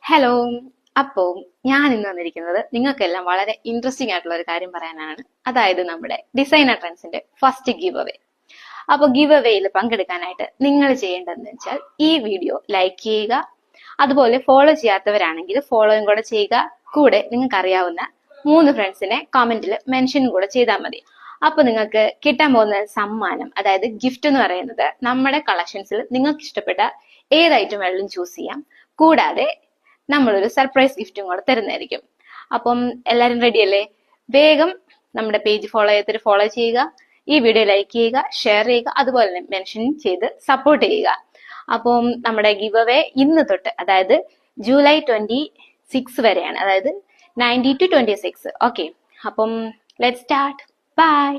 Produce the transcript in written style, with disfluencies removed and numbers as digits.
Hello. അപ്പോൾ ഞാൻ ഇന്ന് വന്നിരിക്കുന്നത് നിങ്ങൾക്കെല്ലാം വളരെ ഇൻട്രസ്റ്റിംഗ് ആയിട്ടുള്ള ഒരു കാര്യം പറയാനാണ്. അതായത് നമ്മുടെ ഡിസൈനർ ട്രെൻഡ്സിന്റെ ഫസ്റ്റ് ഗിവ് അവേ. അപ്പോൾ ഗിവ് അവേയിൽ പങ്കെടുക്കാനായിട്ട് നിങ്ങൾ ചെയ്യേണ്ടതെന്ന് വെച്ചാൽ ഈ വീഡിയോ ലൈക്ക് ചെയ്യുക, അതുപോലെ ഫോളോ ചെയ്യാത്തവരാണെങ്കിൽ ഫോളോയും കൂടെ ചെയ്യുക. കൂടെ നിങ്ങൾക്ക് അറിയാവുന്ന 3 ഫ്രണ്ട്സിനെ കമന്റിൽ മെൻഷൻ കൂടെ ചെയ്താൽ മതി. അപ്പൊ നിങ്ങൾക്ക് കിട്ടാൻ പോകുന്ന സമ്മാനം, അതായത് ഗിഫ്റ്റ് എന്ന് പറയുന്നത്, നമ്മുടെ കളക്ഷൻസിൽ നിങ്ങൾക്ക് ഇഷ്ടപ്പെട്ട ഏത് ഐറ്റം വേണമെങ്കിലും ചൂസ് ചെയ്യാം. കൂടാതെ നമ്മളൊരു സർപ്രൈസ് ഗിഫ്റ്റും കൂടെ തരുന്നതായിരിക്കും. അപ്പം എല്ലാവരും റെഡി അല്ലേ? വേഗം നമ്മുടെ പേജ് ഫോളോ ചെയ്തിട്ട് ഫോളോ ചെയ്യുക, ഈ വീഡിയോ ലൈക്ക് ചെയ്യുക, ഷെയർ ചെയ്യുക, അതുപോലെ തന്നെ മെൻഷൻ ചെയ്ത് സപ്പോർട്ട് ചെയ്യുക. അപ്പം നമ്മുടെ ഗിവ് അവേ ഇന്ന് തൊട്ട്, അതായത് ജൂലൈ 26 വരെയാണ്, അതായത് 19 to 26. ഓക്കെ, അപ്പം ലെറ്റ് സ്റ്റാർട്ട്. ബൈ.